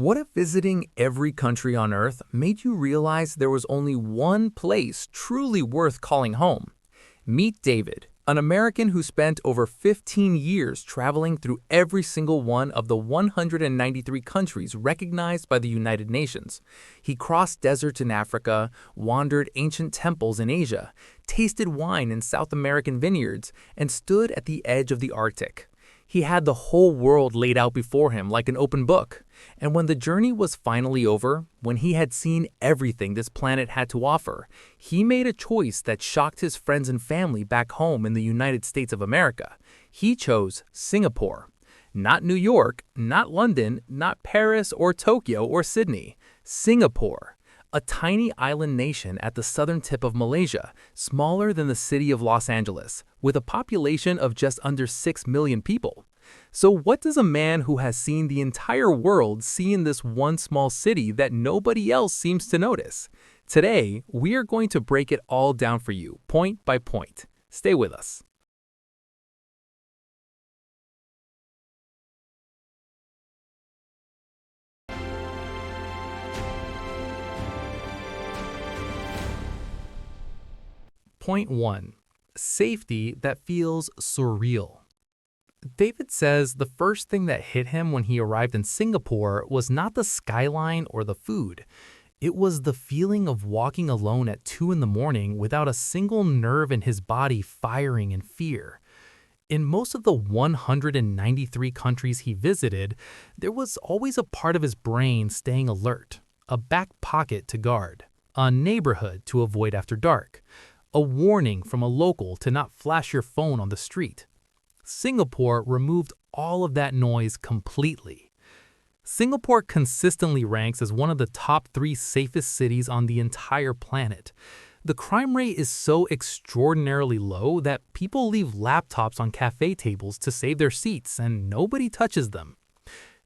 What if visiting every country on Earth made you realize there was only one place truly worth calling home? Meet David, an American who spent over 15 years traveling through every single one of the 193 countries recognized by the United Nations. He crossed deserts in Africa, wandered ancient temples in Asia, tasted wine in South American vineyards, and stood at the edge of the Arctic. He had the whole world laid out before him like an open book. And when the journey was finally over, when he had seen everything this planet had to offer, he made a choice that shocked his friends and family back home in the United States of America. He chose Singapore. Not New York, not London, not Paris or Tokyo or Sydney. Singapore. A tiny island nation at the southern tip of Malaysia, smaller than the city of Los Angeles, with a population of just under 6 million people. So what does a man who has seen the entire world see in this one small city that nobody else seems to notice? Today, we are going to break it all down for you, point by point. Stay with us. Point 1. Safety that feels surreal. David says the first thing that hit him when he arrived in Singapore was not the skyline or the food. It was the feeling of walking alone at 2 in the morning without a single nerve in his body firing in fear. In most of the 193 countries he visited, there was always a part of his brain staying alert, a back pocket to guard, a neighborhood to avoid after dark, a warning from a local to not flash your phone on the street. Singapore removed all of that noise completely. Singapore consistently ranks as one of the top 3 safest cities on the entire planet. The crime rate is so extraordinarily low that people leave laptops on cafe tables to save their seats and nobody touches them.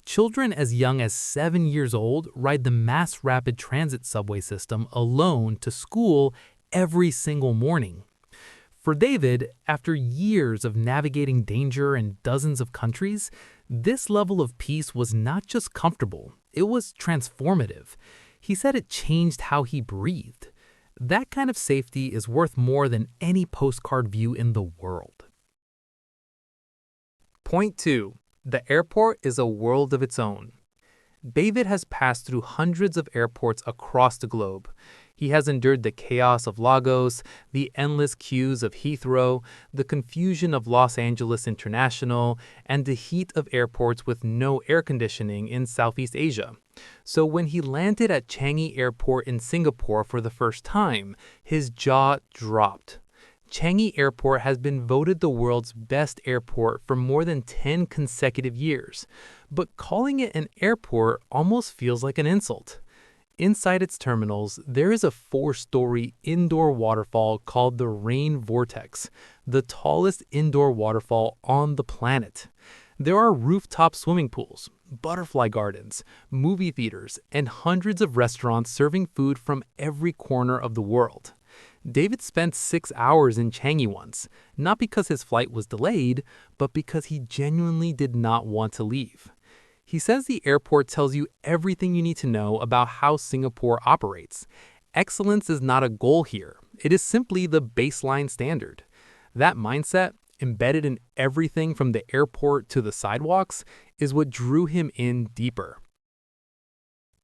Children as young as 7 years old ride the mass rapid transit subway system alone to school every single morning. For David, after years of navigating danger in dozens of countries, this level of peace was not just comfortable, it was transformative. He said it changed how he breathed. That kind of safety is worth more than any postcard view in the world. Point 2. The airport is a world of its own. David has passed through hundreds of airports across the globe. He has endured the chaos of Lagos, the endless queues of Heathrow, the confusion of Los Angeles International, and the heat of airports with no air conditioning in Southeast Asia. So when he landed at Changi Airport in Singapore for the first time, his jaw dropped. Changi Airport has been voted the world's best airport for more than 10 consecutive years, but calling it an airport almost feels like an insult. Inside its terminals, there is a 4-story indoor waterfall called the Rain Vortex, the tallest indoor waterfall on the planet. There are rooftop swimming pools, butterfly gardens, movie theaters, and hundreds of restaurants serving food from every corner of the world. David spent 6 hours in Changi once, not because his flight was delayed, but because he genuinely did not want to leave. He says the airport tells you everything you need to know about how Singapore operates. Excellence is not a goal here. It is simply the baseline standard. That mindset, embedded in everything from the airport to the sidewalks, is what drew him in deeper.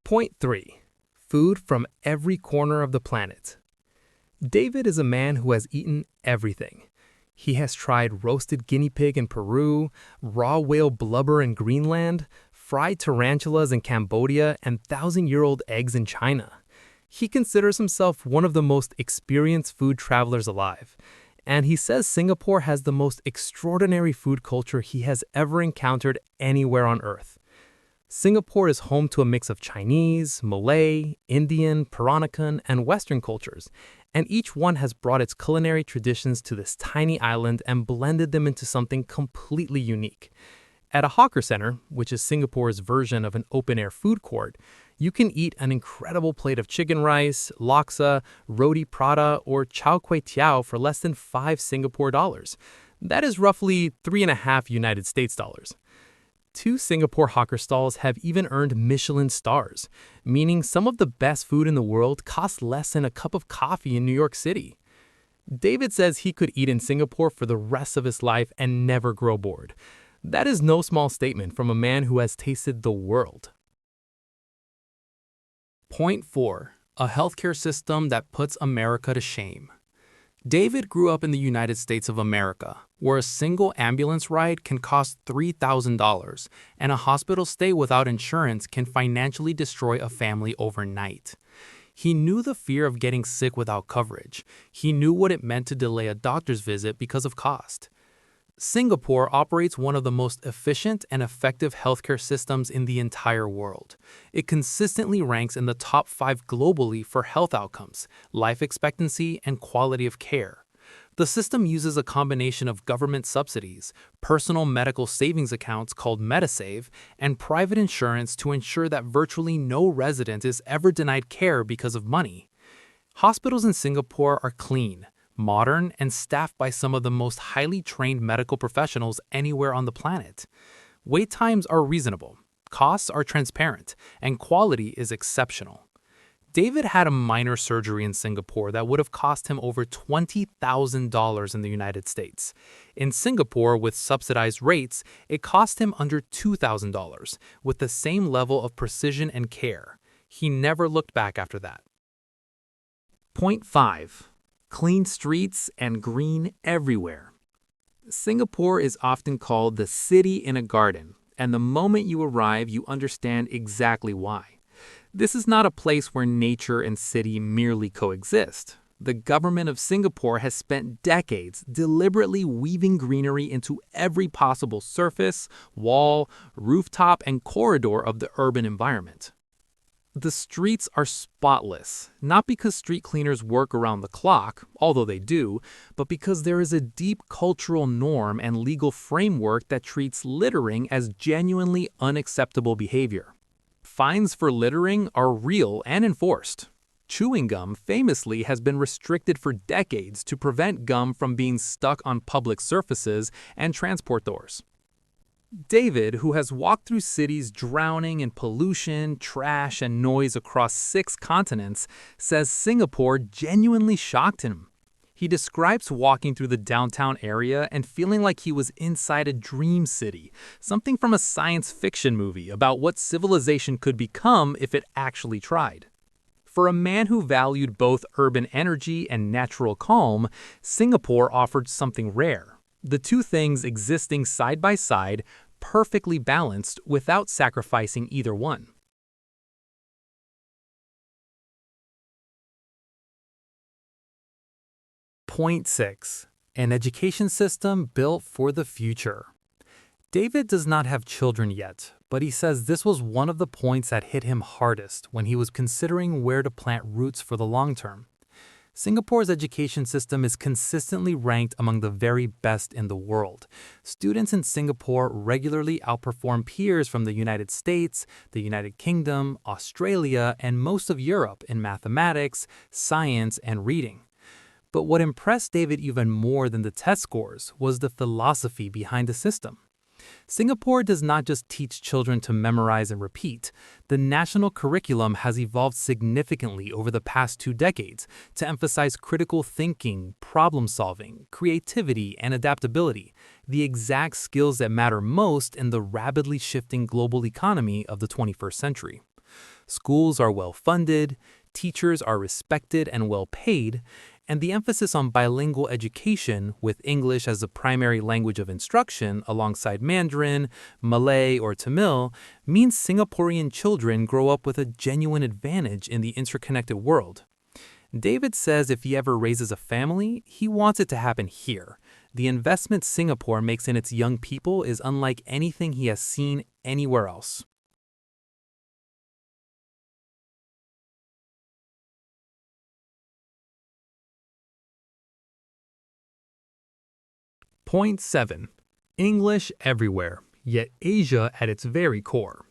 Point 3. Food from every corner of the planet. David is a man who has eaten everything. He has tried roasted guinea pig in Peru, raw whale blubber in Greenland, fried tarantulas in Cambodia, and 1,000-year-old eggs in China. He considers himself one of the most experienced food travelers alive, and he says Singapore has the most extraordinary food culture he has ever encountered anywhere on Earth. Singapore is home to a mix of Chinese, Malay, Indian, Peranakan, and Western cultures, and each one has brought its culinary traditions to this tiny island and blended them into something completely unique. At a hawker center, which is Singapore's version of an open-air food court, you can eat an incredible plate of chicken rice, laksa, roti prata, or chao kway teow for less than 5 Singapore dollars. That is roughly 3.5 United States dollars. Two Singapore hawker stalls have even earned Michelin stars, meaning some of the best food in the world costs less than a cup of coffee in New York City. David says he could eat in Singapore for the rest of his life and never grow bored. That is no small statement from a man who has tasted the world. Point 4. A healthcare system that puts America to shame. David grew up in the United States of America, where a single ambulance ride can cost $3,000, and a hospital stay without insurance can financially destroy a family overnight. He knew the fear of getting sick without coverage. He knew what it meant to delay a doctor's visit because of cost. Singapore operates one of the most efficient and effective healthcare systems in the entire world. It consistently ranks in the top 5 globally for health outcomes, life expectancy, and quality of care. The system uses a combination of government subsidies, personal medical savings accounts called MediSave, and private insurance to ensure that virtually no resident is ever denied care because of money. Hospitals in Singapore are clean, modern, and staffed by some of the most highly trained medical professionals anywhere on the planet. Wait times are reasonable, costs are transparent, and quality is exceptional. David had a minor surgery in Singapore that would have cost him over $20,000 in the United States. In Singapore, with subsidized rates, it cost him under $2,000, with the same level of precision and care. He never looked back after that. Point 5. Clean streets and green everywhere. Singapore is often called the city in a garden, and the moment you arrive, you understand exactly why. This is not a place where nature and city merely coexist. The government of Singapore has spent decades deliberately weaving greenery into every possible surface, wall, rooftop, and corridor of the urban environment. The streets are spotless, not because street cleaners work around the clock, although they do, but because there is a deep cultural norm and legal framework that treats littering as genuinely unacceptable behavior. Fines for littering are real and enforced. Chewing gum famously has been restricted for decades to prevent gum from being stuck on public surfaces and transport doors. David, who has walked through cities drowning in pollution, trash, and noise across 6 continents, says Singapore genuinely shocked him. He describes walking through the downtown area and feeling like he was inside a dream city, something from a science fiction movie about what civilization could become if it actually tried. For a man who valued both urban energy and natural calm, Singapore offered something rare. The two things existing side by side, perfectly balanced without sacrificing either one. Point 6. An education system built for the future. David does not have children yet, but he says this was one of the points that hit him hardest when he was considering where to plant roots for the long term. Singapore's education system is consistently ranked among the very best in the world. Students in Singapore regularly outperform peers from the United States, the United Kingdom, Australia, and most of Europe in mathematics, science, and reading. But what impressed David even more than the test scores was the philosophy behind the system. Singapore does not just teach children to memorize and repeat. The national curriculum has evolved significantly over the past 2 decades to emphasize critical thinking, problem solving, creativity, and adaptability, the exact skills that matter most in the rapidly shifting global economy of the 21st century. Schools are well funded, teachers are respected and well paid, and the emphasis on bilingual education, with English as the primary language of instruction alongside Mandarin, Malay, or Tamil, means Singaporean children grow up with a genuine advantage in the interconnected world. David says if he ever raises a family, he wants it to happen here. The investment Singapore makes in its young people is unlike anything he has seen anywhere else. Point 7. English everywhere, yet Asia at its very core.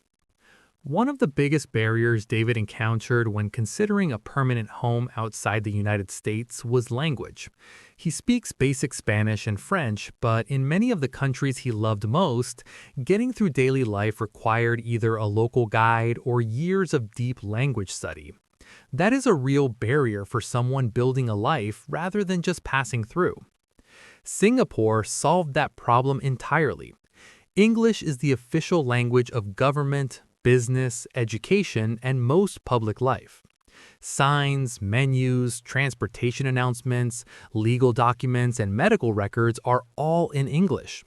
One of the biggest barriers David encountered when considering a permanent home outside the United States was language. He speaks basic Spanish and French, but in many of the countries he loved most, getting through daily life required either a local guide or years of deep language study. That is a real barrier for someone building a life rather than just passing through. Singapore solved that problem entirely. English is the official language of government, business, education, and most public life. Signs, menus, transportation announcements, legal documents, and medical records are all in English.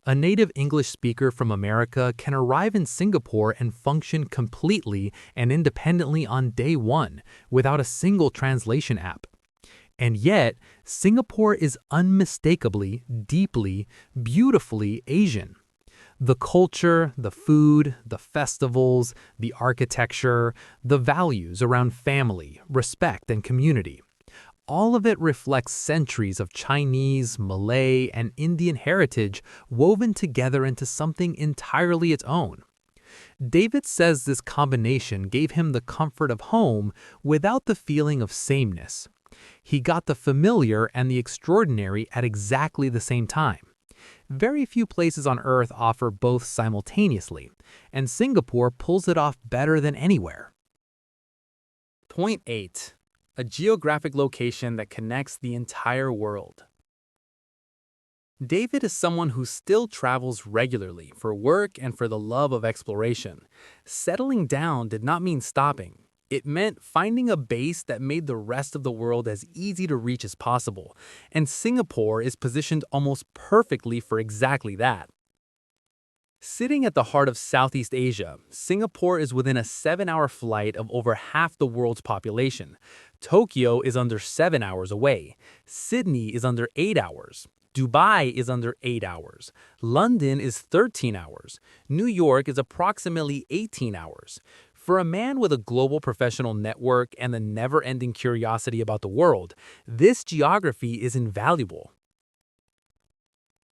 A native English speaker from America can arrive in Singapore and function completely and independently on day one without a single translation app. And yet, Singapore is unmistakably, deeply, beautifully Asian. The culture, the food, the festivals, the architecture, the values around family, respect, and community. All of it reflects centuries of Chinese, Malay, and Indian heritage woven together into something entirely its own. David says this combination gave him the comfort of home without the feeling of sameness. He got the familiar and the extraordinary at exactly the same time. Very few places on Earth offer both simultaneously, and Singapore pulls it off better than anywhere. Point 8. A geographic location that connects the entire world. David is someone who still travels regularly for work and for the love of exploration. Settling down did not mean stopping. It meant finding a base that made the rest of the world as easy to reach as possible, and Singapore is positioned almost perfectly for exactly that. Sitting at the heart of Southeast Asia, Singapore is within a 7-hour flight of over half the world's population. Tokyo is under 7 hours away. Sydney is under 8 hours. Dubai is under 8 hours. London is 13 hours. New York is approximately 18 hours. For a man with a global professional network and the never-ending curiosity about the world, this geography is invaluable.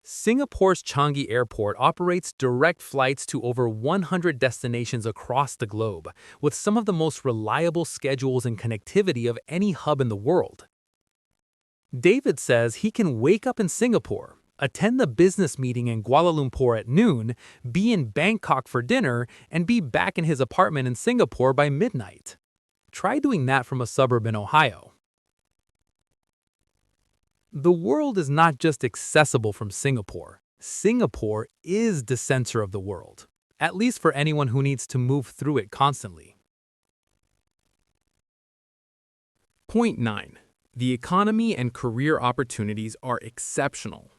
Singapore's Changi Airport operates direct flights to over 100 destinations across the globe, with some of the most reliable schedules and connectivity of any hub in the world. David says he can wake up in Singapore, attend the business meeting in Kuala Lumpur at noon, be in Bangkok for dinner, and be back in his apartment in Singapore by midnight. Try doing that from a suburb in Ohio. The world is not just accessible from Singapore. Singapore is the center of the world, at least for anyone who needs to move through it constantly. Point 9. The economy and career opportunities are exceptional.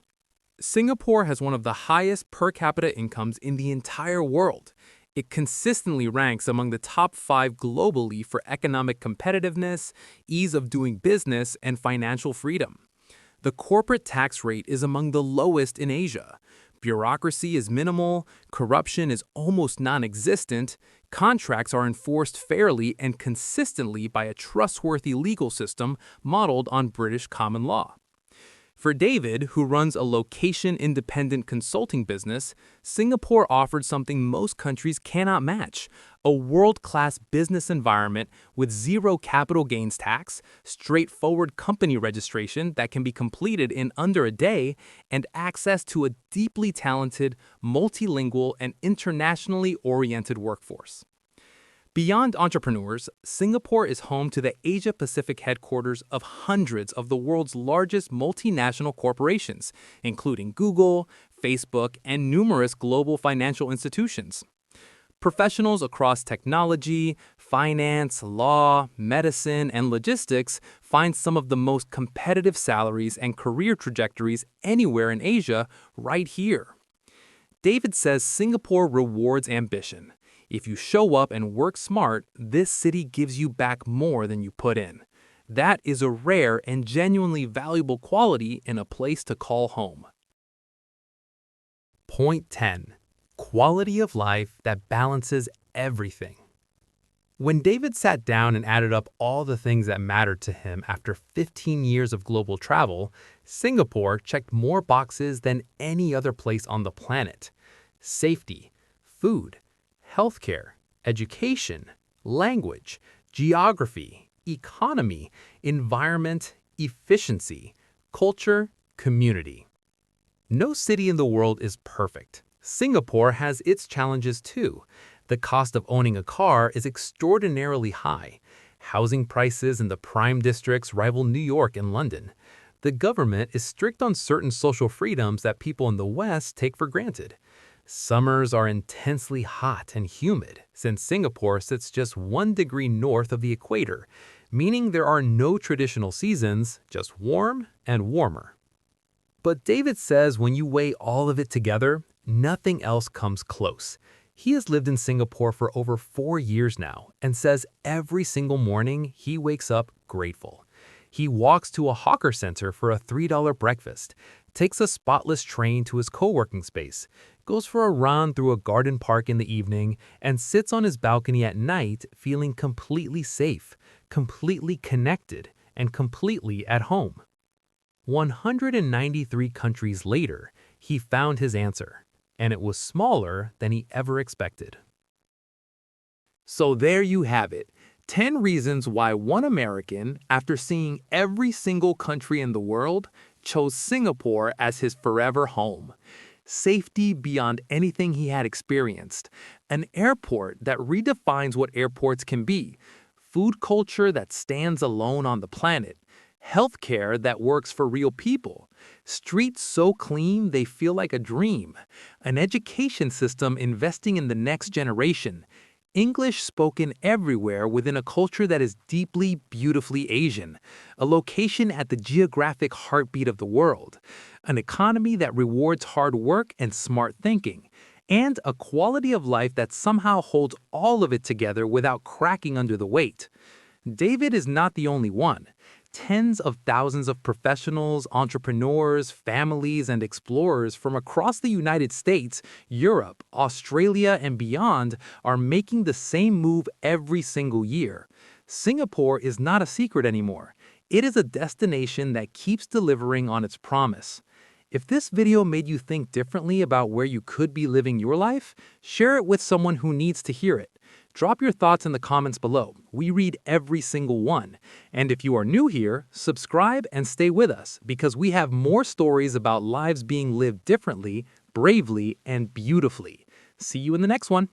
Singapore has one of the highest per capita incomes in the entire world. It consistently ranks among the top 5 globally for economic competitiveness, ease of doing business, and financial freedom. The corporate tax rate is among the lowest in Asia. Bureaucracy is minimal, corruption is almost non-existent, contracts are enforced fairly and consistently by a trustworthy legal system modeled on British common law. For David, who runs a location-independent consulting business, Singapore offered something most countries cannot match: a world-class business environment with zero capital gains tax, straightforward company registration that can be completed in under a day, and access to a deeply talented, multilingual, and internationally oriented workforce. Beyond entrepreneurs, Singapore is home to the Asia-Pacific headquarters of hundreds of the world's largest multinational corporations, including Google, Facebook, and numerous global financial institutions. Professionals across technology, finance, law, medicine, and logistics find some of the most competitive salaries and career trajectories anywhere in Asia right here. David says Singapore rewards ambition. If you show up and work smart, this city gives you back more than you put in. That is a rare and genuinely valuable quality in a place to call home. Point 10. Quality of life that balances everything. When David sat down and added up all the things that mattered to him after 15 years of global travel, Singapore checked more boxes than any other place on the planet. Safety, food, healthcare, education, language, geography, economy, environment, efficiency, culture, community. No city in the world is perfect. Singapore has its challenges too. The cost of owning a car is extraordinarily high. Housing prices in the prime districts rival New York and London. The government is strict on certain social freedoms that people in the West take for granted. Summers are intensely hot and humid, since Singapore sits just 1 degree north of the equator, meaning there are no traditional seasons, just warm and warmer. But David says when you weigh all of it together, nothing else comes close. He has lived in Singapore for over 4 years now and says every single morning he wakes up grateful. He walks to a hawker center for a $3 breakfast, takes a spotless train to his co-working space, goes for a run through a garden park in the evening, and sits on his balcony at night feeling completely safe, completely connected, and completely at home. 193 countries later, he found his answer, and it was smaller than he ever expected. So there you have it, 10 reasons why one American, after seeing every single country in the world, chose Singapore as his forever home. Safety beyond anything he had experienced, an airport that redefines what airports can be, food culture that stands alone on the planet, healthcare that works for real people, streets so clean they feel like a dream, an education system investing in the next generation, English spoken everywhere within a culture that is deeply, beautifully Asian, a location at the geographic heartbeat of the world, an economy that rewards hard work and smart thinking, and a quality of life that somehow holds all of it together without cracking under the weight. David is not the only one. Tens of thousands of professionals, entrepreneurs, families, and explorers from across the United States, Europe, Australia, and beyond are making the same move every single year. Singapore is not a secret anymore. It is a destination that keeps delivering on its promise. If this video made you think differently about where you could be living your life, share it with someone who needs to hear it. Drop your thoughts in the comments below. We read every single one. And if you are new here, subscribe and stay with us because we have more stories about lives being lived differently, bravely, and beautifully. See you in the next one.